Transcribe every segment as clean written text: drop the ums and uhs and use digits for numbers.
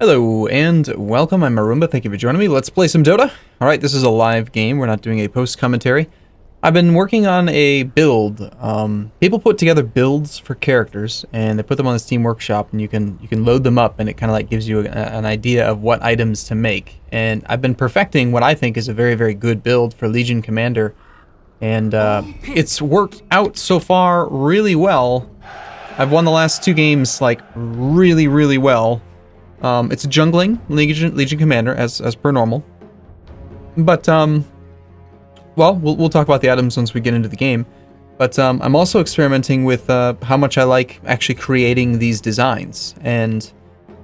Hello and welcome, I'm Arumba, thank you for joining me. Let's play some Dota. Alright, this is a live game, we're not doing a post-commentary. I've been working on a build. People put together builds for characters, and they put them on the Steam Workshop, and you can load them up, and it kind of like gives you an idea of what items to make. And I've been perfecting what I think is a very, very good build for Legion Commander, and it's worked out so far really well. I've won the last two games, like, really, really well. It's a jungling Legion Commander, as per normal. But, well, we'll talk about the items once we get into the game. But, I'm also experimenting with, how much I like actually creating these designs. And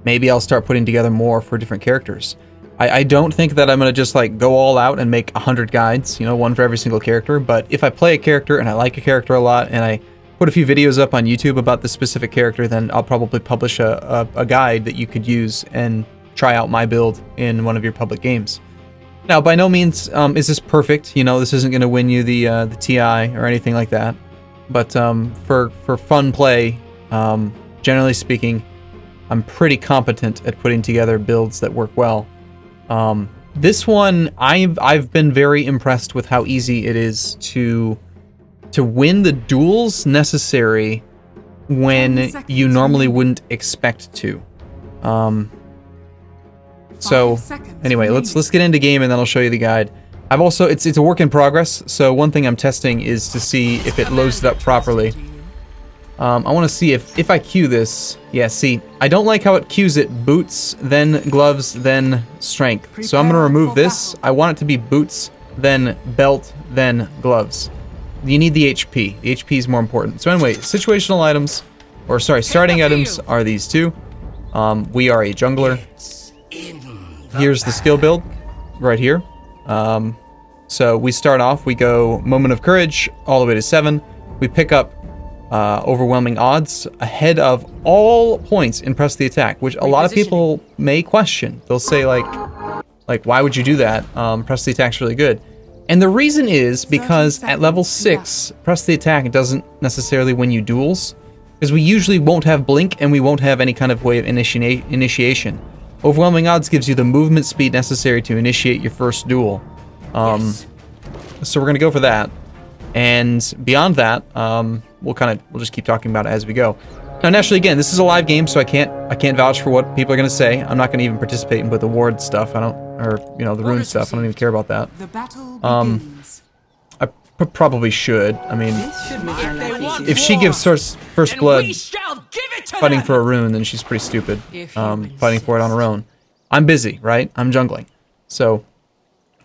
maybe I'll start putting together more for different characters. I don't think that I'm gonna just, like, go all out and make 100 guides, you know, one for every single character. But if I play a character and I like a character a lot, and I put a few videos up on YouTube about this specific character, then I'll probably publish a guide that you could use and try out my build in one of your public games. Now, by no means is this perfect. You know, this isn't going to win you the TI or anything like that. But for fun play, generally speaking, I'm pretty competent at putting together builds that work well. This one, I've been very impressed with how easy it is to win the duels necessary when you normally wouldn't expect to. So anyway, let's get into game and then I'll show you the guide. I've also it's a work in progress, so one thing I'm testing is to see if it loads it up properly. I want to see if I queue this. Yeah, see, I don't like how it queues it boots, then gloves, then strength. So I'm going to remove this. I want it to be boots, then belt, then gloves. You need the HP. The HP is more important. So anyway, situational items, or sorry, starting items are these two. We are a jungler. Here's the skill build, right here. So we start off, we go Moment of Courage, all the way to 7. We pick up Overwhelming Odds ahead of all points in Press the Attack, which a lot of people may question. They'll say like why would you do that? Press the Attack's really good. And the reason is because at level 6, Press the Attack doesn't necessarily win you duels, because we usually won't have Blink and we won't have any kind of way of initiation. Overwhelming Odds gives you the movement speed necessary to initiate your first duel. So we're going to go for that. And beyond that, we'll just keep talking about it as we go. Now, naturally, again, this is a live game, so I can't vouch for what people are going to say. I'm not going to even participate with the ward stuff. Or you know, the rune stuff. I don't even care about that. The battle begins. I probably should. I mean, if she gives first blood fighting for a rune, then she's pretty stupid. Fighting for it on her own. I'm busy, right? I'm jungling. So,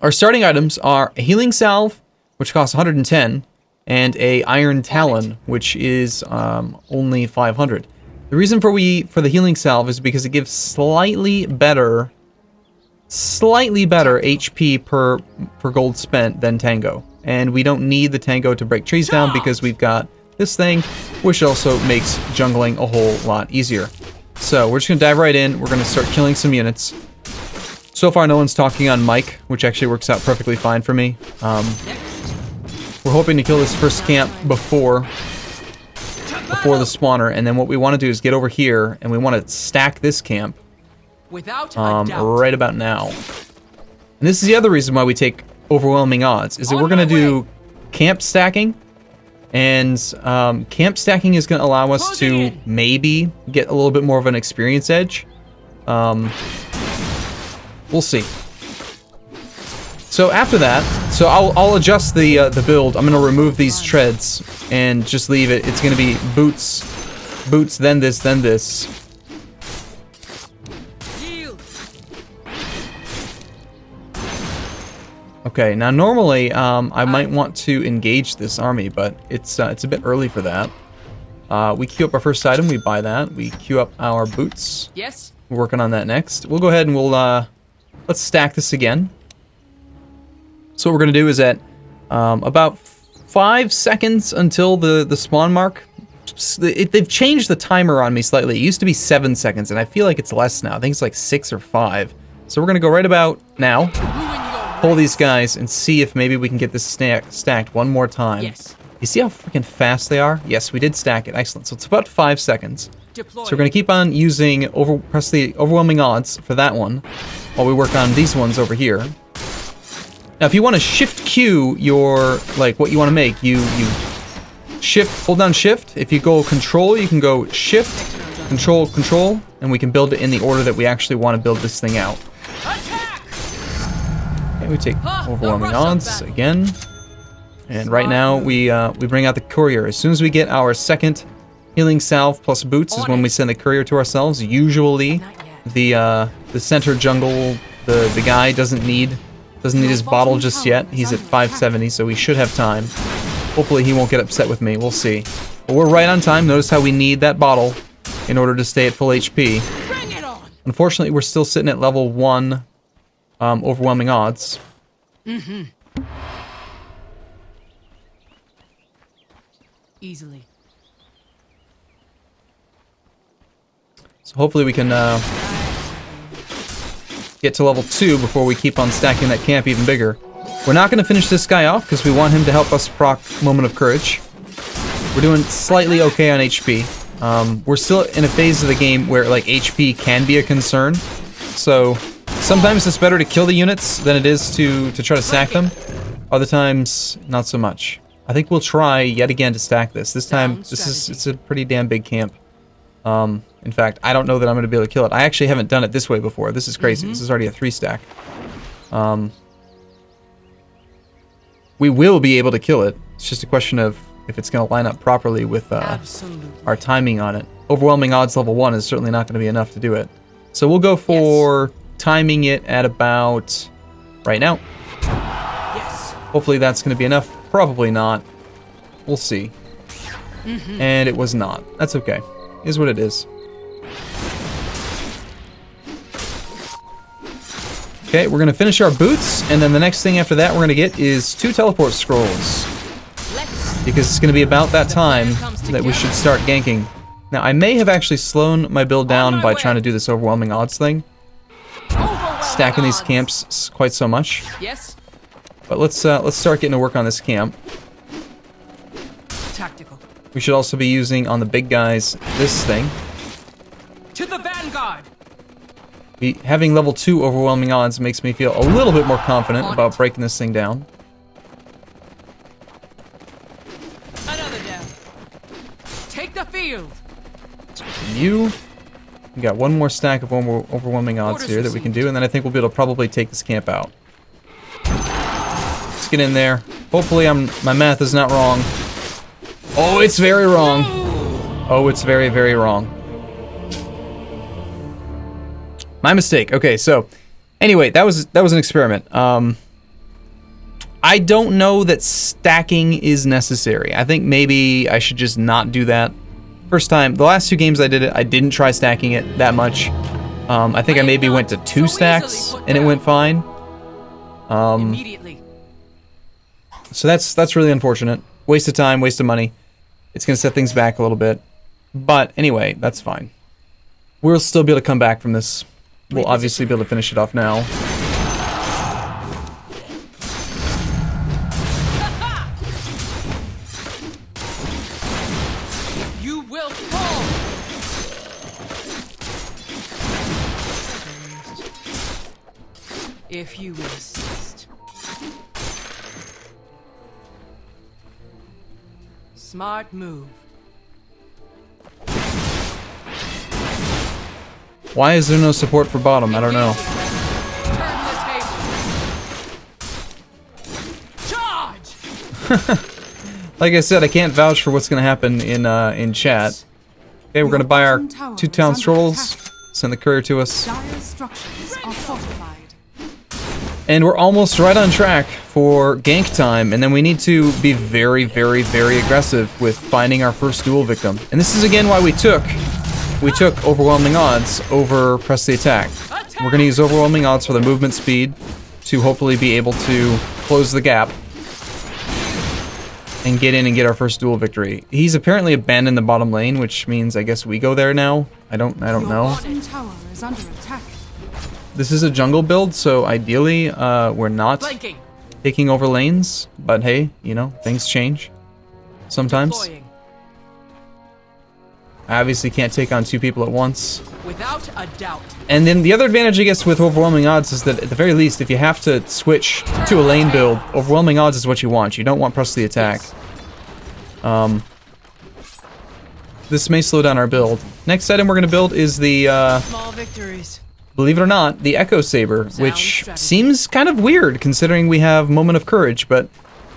our starting items are a healing salve, which costs 110, and a iron talon, which is only 500. The reason for the healing salve is because it gives slightly better HP per gold spent than Tango. And we don't need the Tango to break trees down because we've got this thing, which also makes jungling a whole lot easier. So we're just going to dive right in. We're going to start killing some units. So far, no one's talking on mic, which actually works out perfectly fine for me. We're hoping to kill this first camp before the spawner, and then what we want to do is get over here, and we want to stack this camp right about now. And this is the other reason why we take Overwhelming Odds, is that we're going to do camp stacking, and camp stacking is going to allow us to maybe get a little bit more of an experience edge. We'll see. So after that, so I'll adjust the build. I'm going to remove these treads and just leave it. It's going to be boots, then this, then this. Okay, now normally I might want to engage this army, but it's a bit early for that. We queue up our first item, we buy that. We queue up our boots. Yes. We're working on that next. We'll go ahead and let's stack this again. So what we're going to do is at about 5 seconds until the spawn mark. They've changed the timer on me slightly. It used to be 7 seconds, and I feel like it's less now. I think it's like 6 or 5. So we're going to go right about now. Pull these guys and see if maybe we can get this stacked one more time. Yes. You see how freaking fast they are? Yes, we did stack it. Excellent. So it's about 5 seconds. Deploy. So we're going to keep on using press the overwhelming odds for that one while we work on these ones over here. Now, if you want to shift Q your, like, what you want to make, you hold down shift. If you go control, you can go shift, control, control, and we can build it in the order that we actually want to build this thing out. Okay, we take overwhelming odds again. And right now, we bring out the courier. As soon as we get our second healing salve plus boots is when we send the courier to ourselves. Usually, the center jungle, the guy doesn't need his bottle just yet. He's at 570, so we should have time. Hopefully he won't get upset with me. We'll see. But we're right on time. Notice how we need that bottle in order to stay at full HP. Unfortunately, we're still sitting at level 1 overwhelming odds. Easily. So hopefully we can get to level 2 before we keep on stacking that camp even bigger. We're not going to finish this guy off because we want him to help us proc Moment of Courage. We're doing slightly okay on HP. We're still in a phase of the game where like HP can be a concern. So sometimes it's better to kill the units than it is to try to stack them. Other times, not so much. I think we'll try yet again to stack this. This time, it's a pretty damn big camp. In fact, I don't know that I'm going to be able to kill it. I actually haven't done it this way before. This is crazy. This is already a 3-stack. We will be able to kill it. It's just a question of if it's going to line up properly with our timing on it. Overwhelming odds level 1 is certainly not going to be enough to do it. So we'll go for timing it at about right now. Yes. Hopefully that's going to be enough. Probably not. We'll see. And it was not. That's okay. Is what it is. Okay, we're going to finish our boots, and then the next thing after that we're going to get is 2 teleport scrolls. Because it's going to be about that time that we should start ganking. Now, I may have actually slowed my build down by trying to do this overwhelming odds thing. Stacking these camps quite so much. Yes. But let's start getting to work on this camp. Tactical. We should also be using on the big guys this thing. To the vanguard. Having level 2 overwhelming odds makes me feel a little bit more confident about breaking this thing down. Another down. Take the field. We got one more stack of overwhelming odds here that we can do, and then I think we'll be able to probably take this camp out. Let's get in there. Hopefully my math is not wrong. Oh, it's very wrong. Oh, it's very, very wrong. My mistake. Okay, so anyway, that was an experiment. I don't know that stacking is necessary. I think maybe I should just not do that. First time, the last 2 games I did it, I didn't try stacking it that much. I think I maybe went to 2 stacks and it went fine. Immediately. So that's really unfortunate. Waste of time, waste of money. It's gonna set things back a little bit. But anyway, that's fine. We'll still be able to come back from this. We'll obviously be able to finish it off now. You will fall. If you insist. Smart move. Why is there no support for bottom? I don't know. Turn the table. Charge! Like I said, I can't vouch for what's going to happen in chat. Okay, we're going to buy our 2 town scrolls, send the courier to us. Dire structures are fortified. And we're almost right on track for gank time, and then we need to be very, very, very aggressive with finding our first duel victim. And this is again why we took overwhelming odds over press the attack. We're going to use overwhelming odds for the movement speed to hopefully be able to close the gap and get in and get our first duel victory. He's apparently abandoned the bottom lane, which means I guess we go there now. I don't know. Tower is under attack. This is a jungle build, so ideally we're not taking over lanes, but hey, you know, things change. sometimes. Deploying. I obviously can't take on 2 people at once. Without a doubt. And then the other advantage, I guess, with overwhelming odds is that at the very least, if you have to switch to a lane build, overwhelming odds is what you want. You don't want press the attack. This may slow down our build. Next item we're going to build is the, Small victories. believe it or not, the Echo Saber, which seems kind of weird considering we have Moment of Courage, but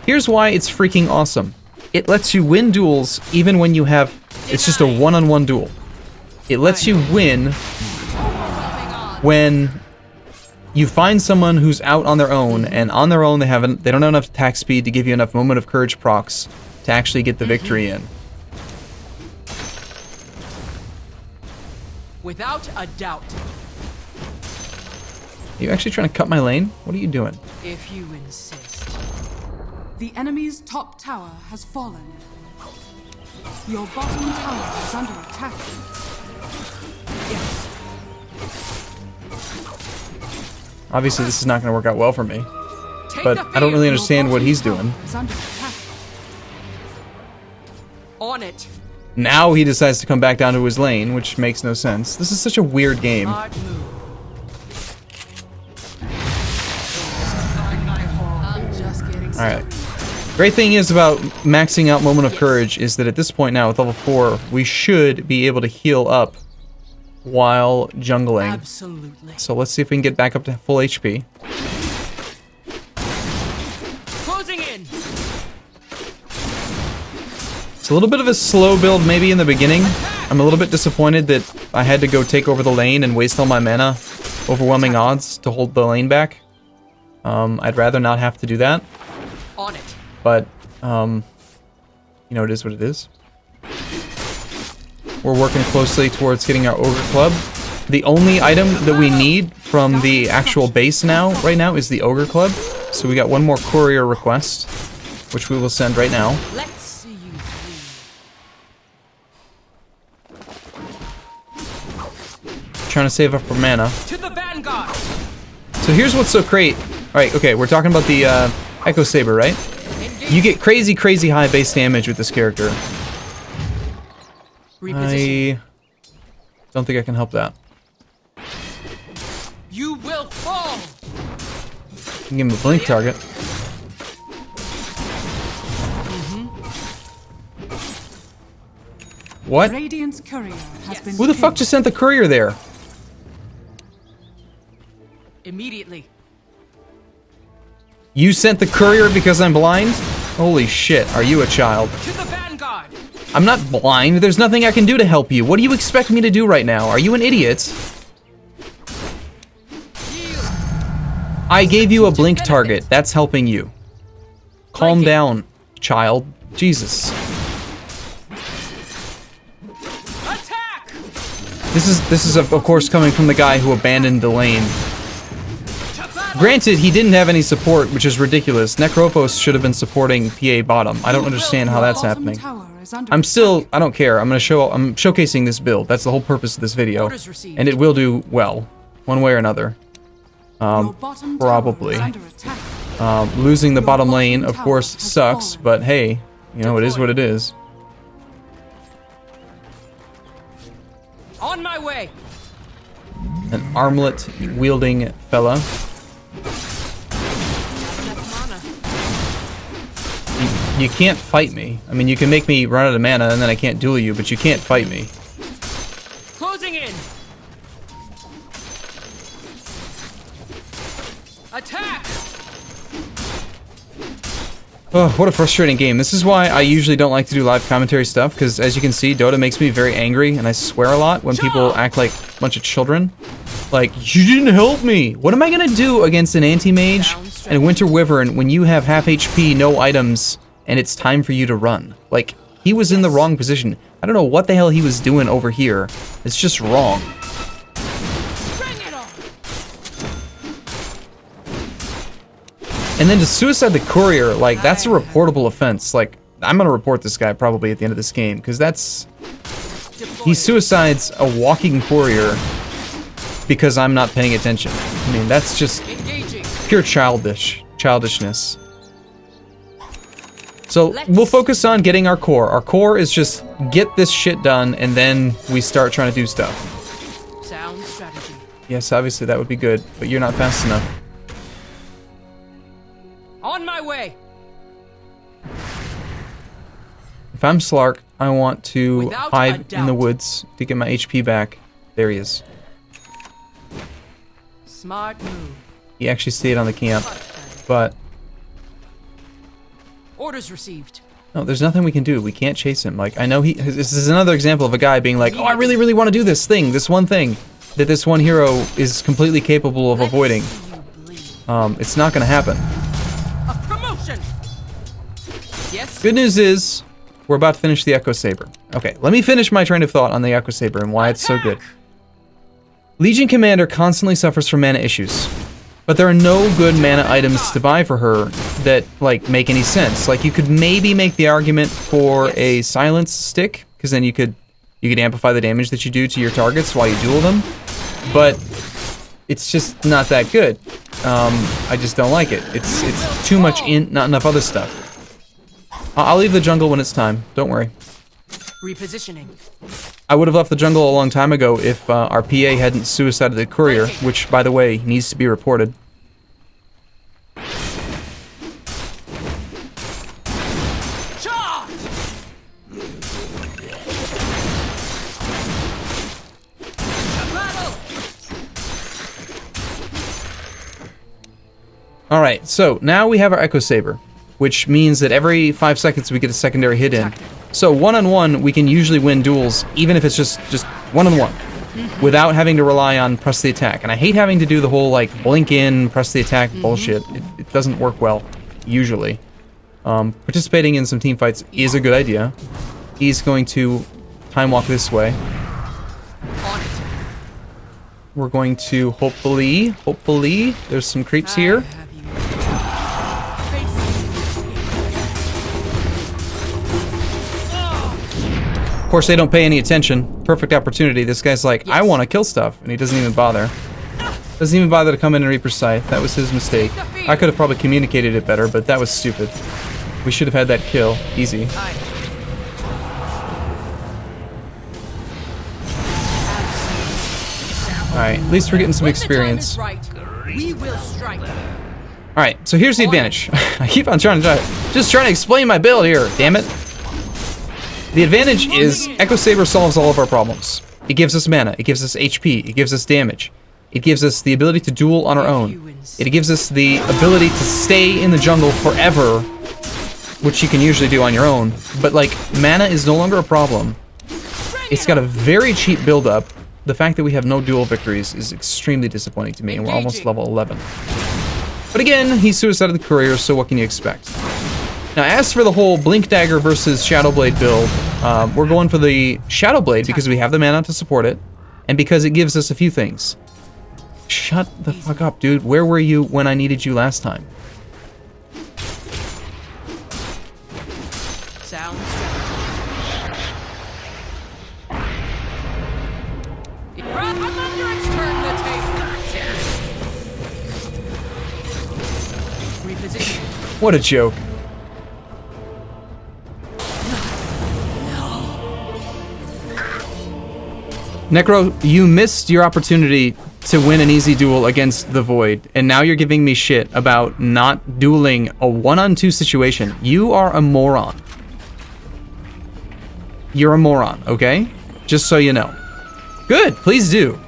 here's why it's freaking awesome. It lets you win duels even when you have... It's just a one-on-one duel. It lets you win when you find someone who's out on their own, and on their own they don't have enough attack speed to give you enough Moment of Courage procs to actually get the victory in. Without a doubt. Are you actually trying to cut my lane? What are you doing? If you insist. The enemy's top tower has fallen. Your bottom tower is under attack. Yes. Obviously this is not going to work out well for me, Take but the I don't really field. understand what he's doing. Is under attack. On it. Now he decides to come back down to his lane, which makes no sense. This is such a weird game. Smart move. I'm just getting started. Alright. Great thing is about maxing out Moment of Courage is that at this point now, with level 4, we should be able to heal up while jungling. Absolutely. So let's see if we can get back up to full HP. Closing in. It's a little bit of a slow build maybe in the beginning. I'm a little bit disappointed that I had to go take over the lane and waste all my mana. Overwhelming odds to hold the lane back. I'd rather not have to do that. On it. But, you know, it is what it is. We're working closely towards getting our Ogre Club. The only item that we need from the actual base right now, is the Ogre Club. So we got one more courier request, which we will send right now. Let's see you bleed. Trying to save up for mana. To the vanguard. So here's what's so great. Alright, okay, we're talking about the Echo Saber, right? You get crazy, crazy high base damage with this character. Reposition. I don't think I can help that. You will fall. I can give him a blink target. What? Radiant's courier has been Who the fuck just sent the courier there? Immediately. You sent the courier because I'm blind? Holy shit, are you a child? To the vanguard. I'm not blind, there's nothing I can do to help you. What do you expect me to do right now? Are you an idiot? Yield. I gave you a blink target, that's helping you. Calm down, child. Jesus. Attack. This is of course coming from the guy who abandoned the lane. Granted, he didn't have any support, which is ridiculous. Necrophos should have been supporting PA bottom. I don't understand how that's bottom happening. tower is under I'm still, attack. I don't care. I'm showcasing this build. That's the whole purpose of this video. Orders received. And it will do well, one way or another. Your bottom tower Probably. is under attack. Losing the Your bottom bottom lane, of tower course, has sucks, fallen. but hey, you know, it is what it is. On my way. An armlet-wielding fella. Enough mana. You can't fight me. I mean, you can make me run out of mana and then I can't duel you, but you can't fight me. Closing in. Attack. Oh, what a frustrating game. This is why I usually don't like to do live commentary stuff, because as you can see, Dota makes me very angry, and I swear a lot when people act like a bunch of children. Like, you didn't help me! What am I gonna do against an anti-mage and a Winter Wyvern when you have half HP, no items, and it's time for you to run? Like, he was in the wrong position. I don't know what the hell he was doing over here. It's just wrong. Bring it on. And then to suicide the courier, like, that's a reportable offense. Like, I'm gonna report this guy probably at the end of this game, because that's... He suicides a walking courier because I'm not paying attention. I mean, that's just Engaging. pure childishness. So we'll focus on getting our core. Our core is just get this shit done, and then we start trying to do stuff. Sound strategy. Yes, obviously that would be good, but you're not fast enough. On my way. If I'm Slark, I want to Without a hide in the doubt. woods to get my HP back. There he is. Smart move. He actually stayed on the camp, but Orders received. no, there's nothing we can do. We can't chase him. Like, I know this is another example of a guy being like, oh, I really, really want to do this thing, this one thing that this one hero is completely capable of avoiding. It's not going to happen. A promotion. Yes. Good news is, we're about to finish the Echo Saber. Okay, let me finish my train of thought on the Echo Saber and why it's so good. Legion Commander constantly suffers from mana issues, but there are no good mana items to buy for her that, like, make any sense. Like, you could maybe make the argument for a Silence Stick, because then you could amplify the damage that you do to your targets while you duel them, but it's just not that good. I just don't like it. It's too much not enough other stuff. I'll leave the jungle when it's time. Don't worry. Repositioning. I would have left the jungle a long time ago if our PA hadn't suicided the courier, which, by the way, needs to be reported. Charge! Battle! Alright, so now we have our Echo Saber, which means that every 5 seconds we get a secondary hit in. So one-on-one, we can usually win duels, even if it's just one-on-one, without having to rely on press the attack. And I hate having to do the whole, like, blink in, press the attack bullshit. It doesn't work well, usually. Participating in some team fights is a good idea. He's going to time walk this way. On it. We're going to hopefully, there's some creeps here. Have you. Of course, they don't pay any attention. Perfect opportunity. This guy's like, I want to kill stuff, and he doesn't even bother. Doesn't even bother to come in and Reaper's Scythe. That was his mistake. I could have probably communicated it better, but that was stupid. We should have had that kill. Easy. Alright, at least we're getting some experience. We will strike. Alright, so here's the advantage. I keep on trying to explain my build here, damn it. The advantage is Echo Saber solves all of our problems. It gives us mana, it gives us HP, it gives us damage. It gives us the ability to duel on our own. It gives us the ability to stay in the jungle forever, which you can usually do on your own. But, like, mana is no longer a problem. It's got a very cheap build-up. The fact that we have no duel victories is extremely disappointing to me, and we're almost level 11. But again, he suicided the courier, so what can you expect? Now, as for the whole Blink Dagger versus Shadow Blade build, we're going for the Shadow Blade because we have the mana to support it, and because it gives us a few things. Shut the fuck up, dude. Where were you when I needed you last time? Sounds I'm under its turn the table. Reposition. What a joke. Necro, you missed your opportunity to win an easy duel against the Void, and now you're giving me shit about not dueling a 1-on-2 situation. You are a moron. You're a moron, okay? Just so you know. Good, please do.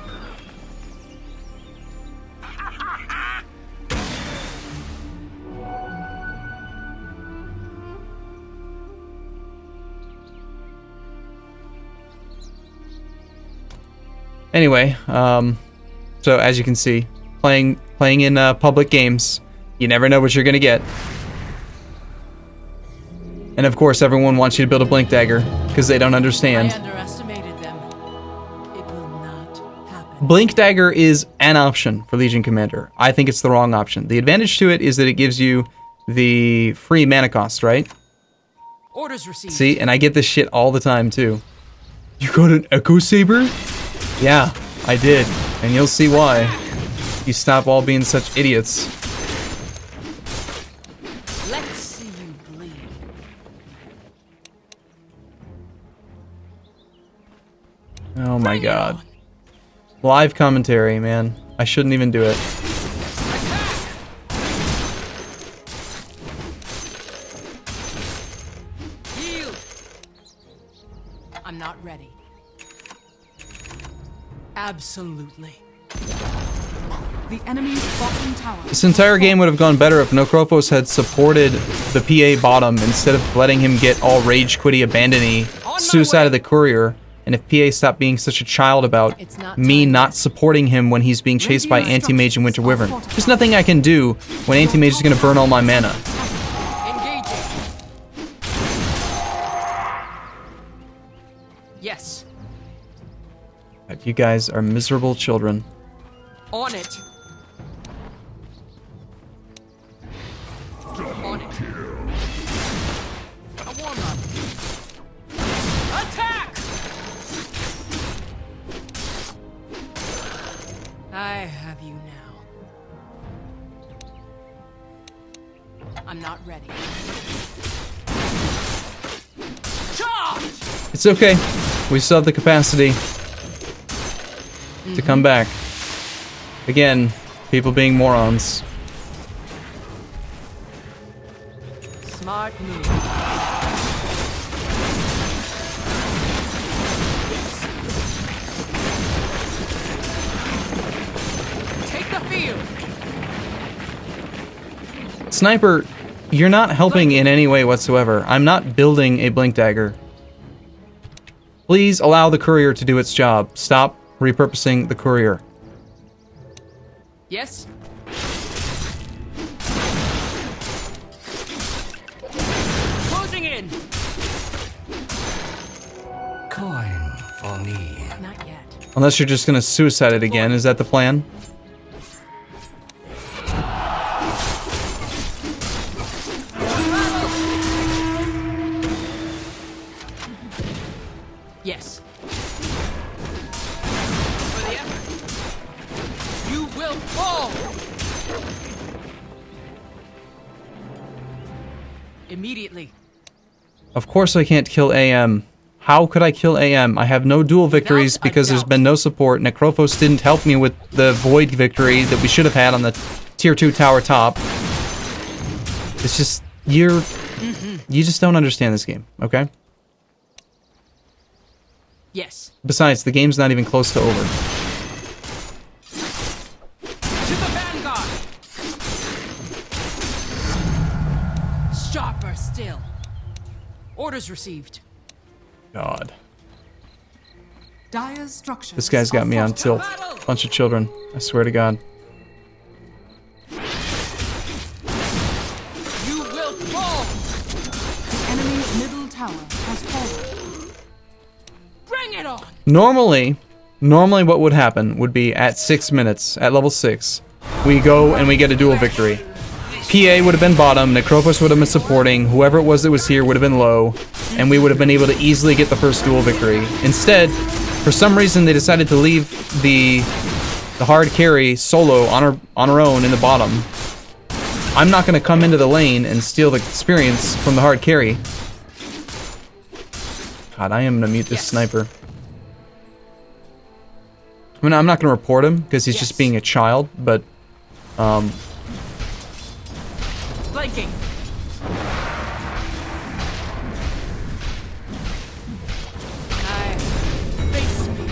Anyway, so as you can see, playing in public games, you never know what you're gonna get. And of course, everyone wants you to build a Blink Dagger because they don't understand. I underestimated them. It will not happen. Blink Dagger is an option for Legion Commander. I think it's the wrong option. The advantage to it is that it gives you the free mana cost, right? Orders received. See, and I get this shit all the time too. You got an Echo Saber? Yeah, I did, and you'll see why. You stop all being such idiots. Let's see you bleed. my god. Live commentary, man. I shouldn't even do it. Yield. I'm not ready. Absolutely. The enemy's bottom tower. This entire game would have gone better if Necrophos had supported the PA bottom instead of letting him get all rage quitty abandony suicide of the courier, and if PA stopped being such a child about me not supporting him when he's being chased by Anti-Mage and Winter Wyvern. There's nothing I can do when Anti-Mage is going to burn all my mana. Engaging. Yes. You guys are miserable children. On it. On it. A warm-up. Attack! I have you now. I'm not ready. Charge! It's okay. We still have the capacity to come back. Again, people being morons. Smart move. Take the field. Sniper, you're not helping in any way whatsoever. I'm not building a Blink Dagger. Please allow the courier to do its job. Stop repurposing the courier. Yes. Closing in. Coin for me. Not yet. Unless you're just gonna suicide it again. Is that the plan? Yes. For the effort. You will fall. Immediately. Of course I can't kill AM. How could I kill AM? I have no dual victories Without a because there's doubt. been no support. Necrophos didn't help me with the Void victory that we should have had on the Tier 2 tower top. It's just, you just don't understand this game, okay? Yes. Besides, the game's not even close to over. To the vanguard. Sharper still. Orders received. God. Dire's structures. This guy's got me on tilt. Bunch of children. I swear to God. You will fall. The enemy's middle tower has fallen. Bring it on. Normally what would happen would be at 6 minutes, at level 6, we go and we get a dual victory. PA would have been bottom, Necrophos would have been supporting, whoever it was that was here would have been low, and we would have been able to easily get the first dual victory. Instead, for some reason they decided to leave the hard carry solo on her own in the bottom. I'm not going to come into the lane and steal the experience from the hard carry. God, I am going to mute this sniper. I mean, I'm not going to report him because he's just being a child, but Flanking. Face me.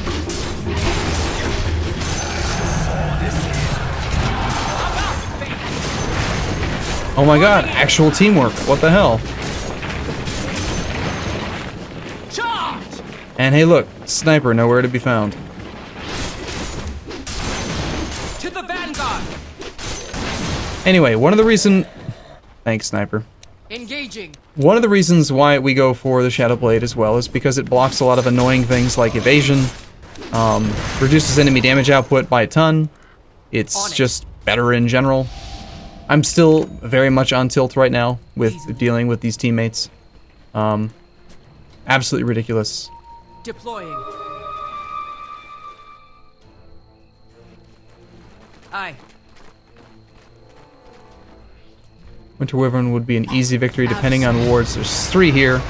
oh my god, actual teamwork. What the hell? Charge. And hey look, sniper nowhere to be found. To the vanguard. Anyway, one of the reasons... Thanks, sniper. Engaging. One of the reasons why we go for the Shadow Blade as well is because it blocks a lot of annoying things like evasion, reduces enemy damage output by a ton. It's just better in general. I'm still very much on tilt right now with dealing with these teammates. Absolutely ridiculous. Deploying. Aye. Winter Wyvern would be an easy victory depending on wards. There's 3 here.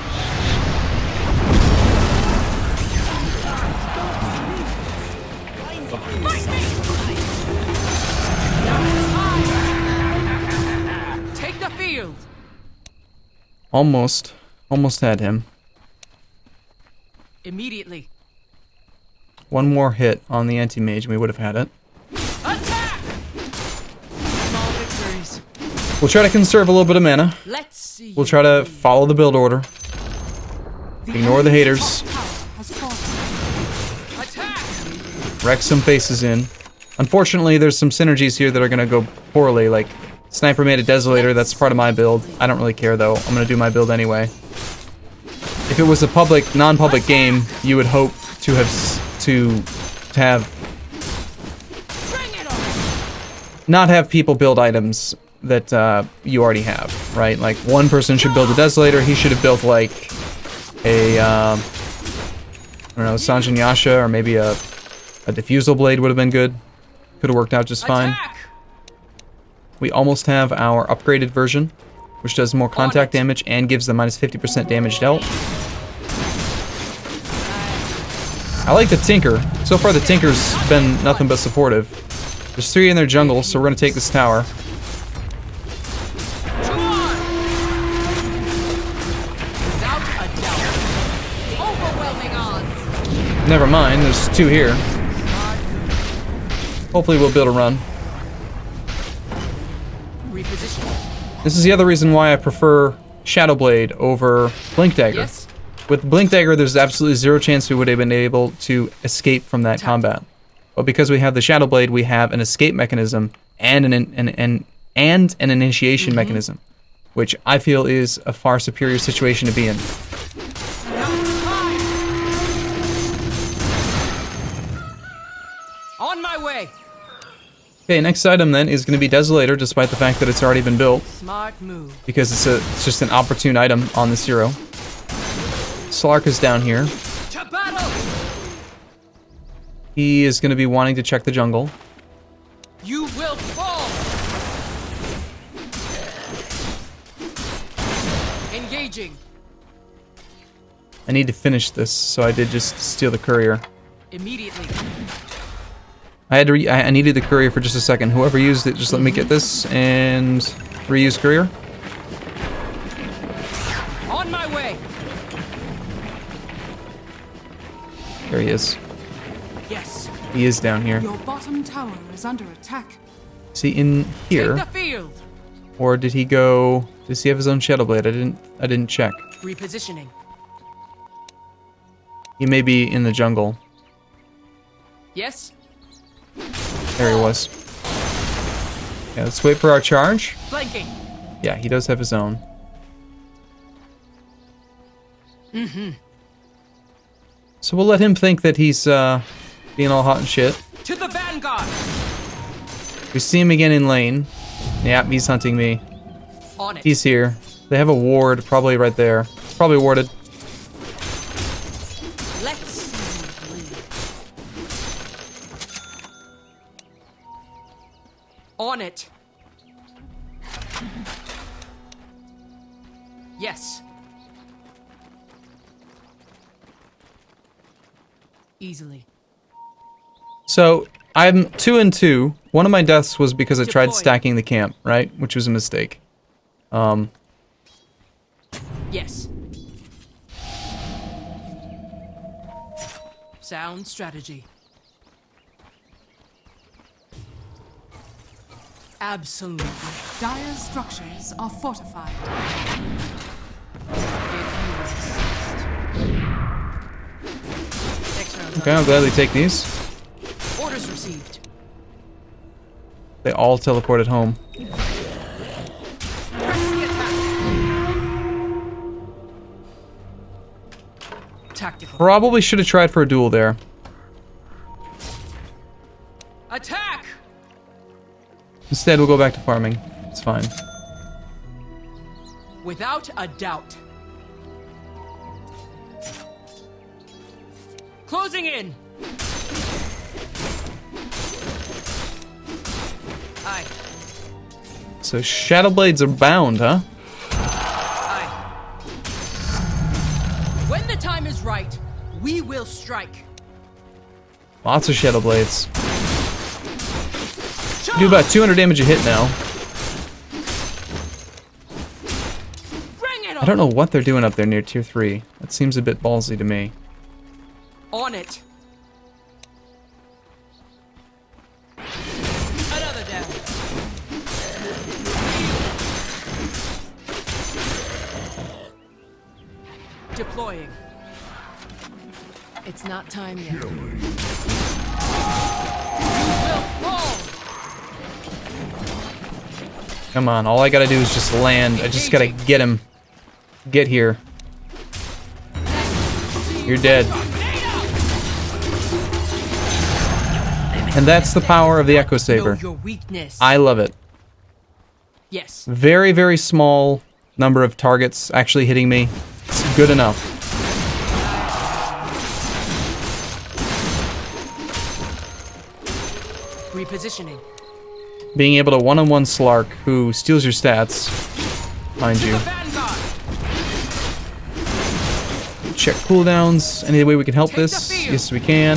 Almost had him. Immediately. One more hit on the anti-mage and we would have had it. Attack! Small victories. We'll try to conserve a little bit of mana. Let's see. We'll try to follow the build order. Ignore the haters. Top tower has fallen. Attack! Wreck some faces in. Unfortunately, there's some synergies here that are gonna go poorly, like Sniper made a Desolator, that's part of my build. I don't really care though, I'm gonna do my build anyway. If it was a non-public game, you would hope to have Bring it on! not have people build items that you already have, right? Like one person should build a Desolator, he should have built like a I don't know, Sanjin Yasha, or maybe a Diffusal Blade would have been good. Could have worked out just fine. Attack! We almost have our upgraded version, which does more contact damage and gives the minus 50% damage dealt. I like the Tinker. So far the Tinker's been nothing but supportive. There's 3 in their jungle, so we're going to take this tower. Come on! Without a doubt. Overwhelming odds. Never mind, there's 2 here. Hopefully we'll be able to run. Reposition. This is the other reason why I prefer Shadow Blade over Blink Dagger. Yes. With Blink Dagger, there's absolutely 0 chance we would have been able to escape from that combat. But because we have the Shadow Blade, we have an escape mechanism and an initiation mechanism, which I feel is a far superior situation to be in. On my way. Okay, next item then is going to be Desolator, despite the fact that it's already been built, Smart move. because it's just an opportune item on this hero. Slark is down here. To battle. He is going to be wanting to check the jungle. You will fall. Engaging. I need to finish this, so I did just steal the courier. Immediately. I needed the courier for just a second. Whoever used it, just let me get this and reuse courier. On my way. There he is. Yes. He is down here. Your bottom tower is under attack. Is he in here? Take the field. Or did he go... Does he have his own Shadow Blade? I didn't check. Repositioning. He may be in the jungle. Yes. There he was. Yeah, let's wait for our charge. Flanking. Yeah, he does have his own. So we'll let him think that he's being all hot and shit. To the vanguard. We see him again in lane. Yeah, he's hunting me. On it. He's here. They have a ward probably right there. It's probably warded. Let's see you bleed. On it. Yes. Easily. So I'm 2 and 2. One of my deaths was because I tried Deploy. stacking the camp, right? Which was a mistake. Yes. Sound strategy. Absolutely. Dire's structures are fortified. If you insist. Next round. Okay, I'll gladly take these. Orders received. They all teleported home. Press the attack. Tactical. Probably should have tried for a duel there. Attack! Instead, we'll go back to farming. It's fine. Without a doubt. Closing in. Aye. So Shadow Blades are bound, huh? Aye. When the time is right, we will strike. Lots of Shadow Blades. Do about 200 damage a hit now. Bring it I on. don't know what they're doing up there near tier 3. That seems a bit ballsy to me. On it. Another down. Deploying. It's not time yet. You will fall. Come on, all I gotta do is just land. I just gotta get him. Get here. You're dead. And that's the power of the Echo Saber. Know your weakness. I love it. Yes. Very, very small number of targets actually hitting me. It's good enough. Repositioning. Being able to one-on-one Slark, who steals your stats, mind you. Check cooldowns. Any way we can help this? Yes, we can.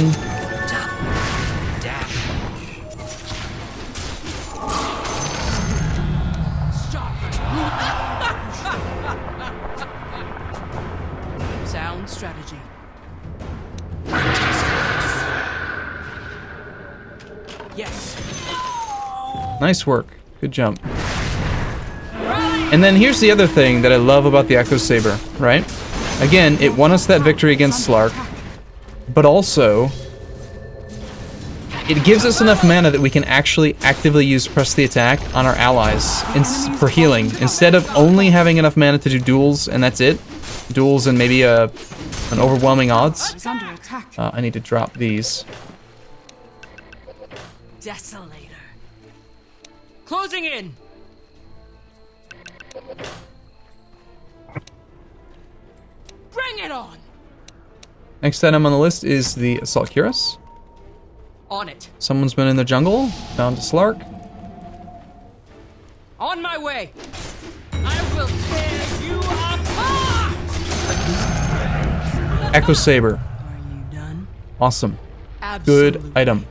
Sound strategy. Yes. Nice work. Good jump. And then here's the other thing that I love about the Echo Saber, right? Again, it won us that victory against Slark, but also it gives us enough mana that we can actually actively use Press the Attack on our allies for healing, instead of only having enough mana to do duels and that's it. Duels and maybe an overwhelming odds. I need to drop these. Desolator. Closing in. Bring it on. Next item on the list is the Assault Cuirass. On it. Someone's been in the jungle, found a Slark. On my way. I will tear you apart. Echo Saber. Are you done? Awesome. Absolutely. Good item.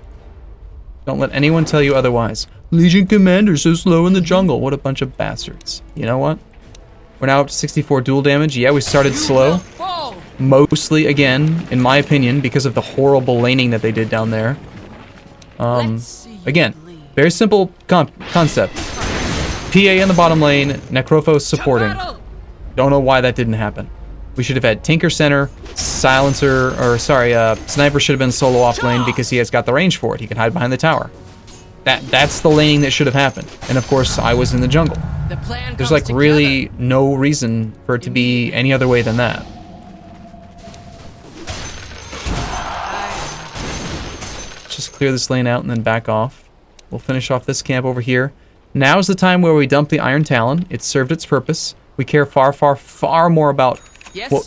Don't let anyone tell you otherwise. Legion Commander's so slow in the jungle. What a bunch of bastards. You know what? We're now up to 64 duel damage. Yeah, we started slow. Mostly, again, in my opinion, because of the horrible laning that they did down there. Again, very simple concept. PA in the bottom lane, Necrophos supporting. Don't know why that didn't happen. We should have had Tinker center, Silencer, or sorry, Sniper should have been solo off lane because he has got the range for it. He can hide behind the tower. That's the laning that should have happened. And of course, I was in the jungle. There's like really no reason for it to be any other way than that. Just clear this lane out and then back off. We'll finish off this camp over here. Now's the time where we dump the Iron Talon. It's served its purpose. We care far, far, far more about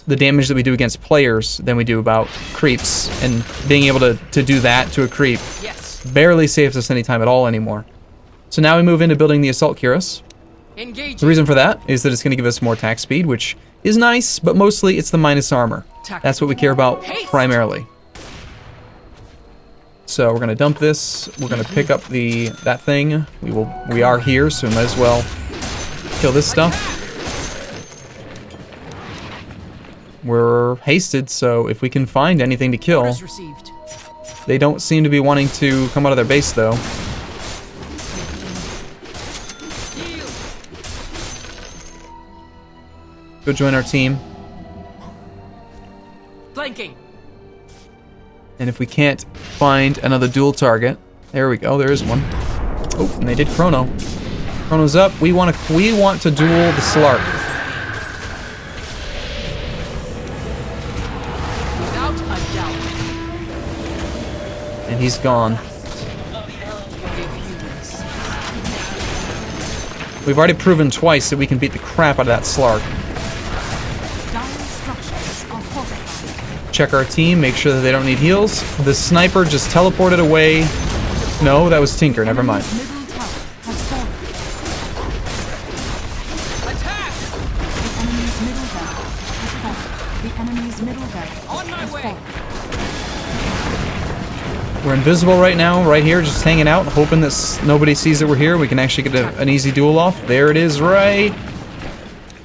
the damage that we do against players than we do about creeps. And being able to do that to a creep barely saves us any time at all anymore. So now we move into building the Assault Cuirass. The reason for that is that it's going to give us more attack speed, which is nice, but mostly it's the minus armor. That's what we care about primarily. So we're going to dump this. We're going to pick up that thing. We are here, so we might as well kill this stuff. We're hasted, so if we can find anything to kill. They don't seem to be wanting to come out of their base, though. Go join our team. Flanking. And if we can't find another dual target, there we go. There is one. Oh, and they did Chrono. Chrono's up. We want to duel the Slark. Without a doubt. And he's gone. We've already proven twice that we can beat the crap out of that Slark. Check our team, make sure that they don't need heals. The sniper just teleported away. No, that was Tinker, never mind. We're invisible right now, right here, just hanging out, hoping that nobody sees that we're here. We can actually get an easy duel off. There it is, right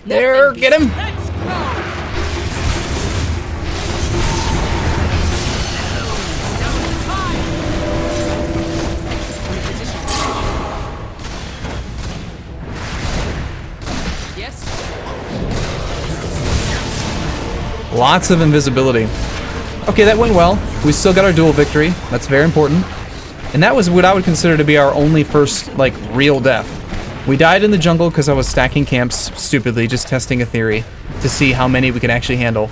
there. Get him! Lots of invisibility. Okay, that went well. We still got our duel victory. That's very important. And that was what I would consider to be our only first, like, real death. We died in the jungle because I was stacking camps stupidly, just testing a theory to see how many we could actually handle.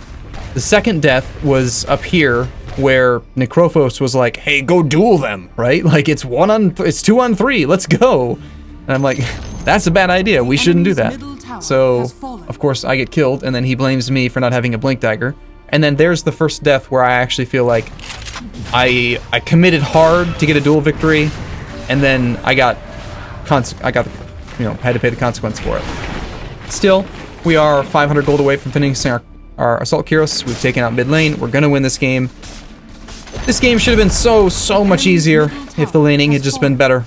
The second death was up here, where Necrophos was like, hey, go duel them, right? Like, it's 2 on 3, let's go. And I'm like, that's a bad idea, we shouldn't do that. So, of course, I get killed, and then he blames me for not having a blink dagger. And then there's the first death where I actually feel like I committed hard to get a duel victory, and then I got, you know, had to pay the consequence for it. Still, we are 500 gold away from finishing our Assault Kyros. We've taken out mid lane. We're gonna win this game. This game should have been so much easier if the laning had just been better.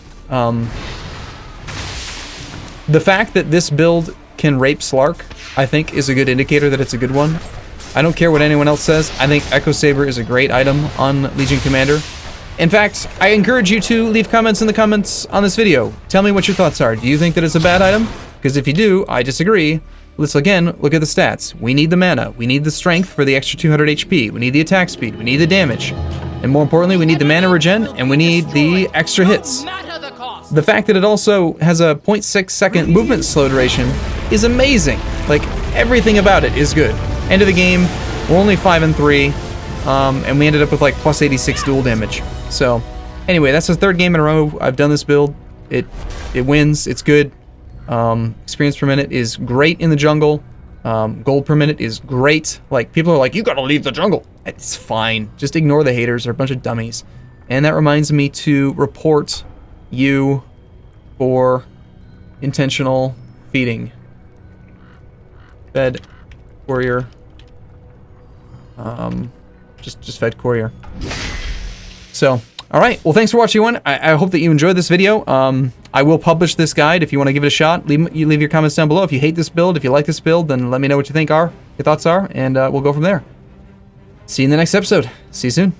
The fact that this build can rape Slark, I think, is a good indicator that it's a good one. I don't care what anyone else says. I think Echo Saber is a great item on Legion Commander. In fact, I encourage you to leave comments in the comments on this video. Tell me what your thoughts are. Do you think that it's a bad item? Because if you do, I disagree. Let's again look at the stats. We need the mana. We need the strength for the extra 200 HP. We need the attack speed. We need the damage. And more importantly, we need the mana regen, and we need the extra hits. The fact that it also has a 0.6 second movement slow duration is amazing. Like, everything about it is good. End of the game, we're only 5 and 3, and we ended up with like plus 86 duel damage. So, anyway, that's the third game in a row I've done this build. It wins, it's good. Experience per minute is great in the jungle. Gold per minute is great. Like, people are like, you gotta leave the jungle. It's fine. Just ignore the haters. They're a bunch of dummies. And that reminds me to report you for intentional feeding. Fed courier. Just fed courier. So, alright, well, thanks for watching one. I hope that you enjoyed this video. I will publish this guide if you want to give it a shot. Leave your comments down below. If you hate this build, if you like this build, then let me know what you think your thoughts are, and we'll go from there. See you in the next episode. See you soon.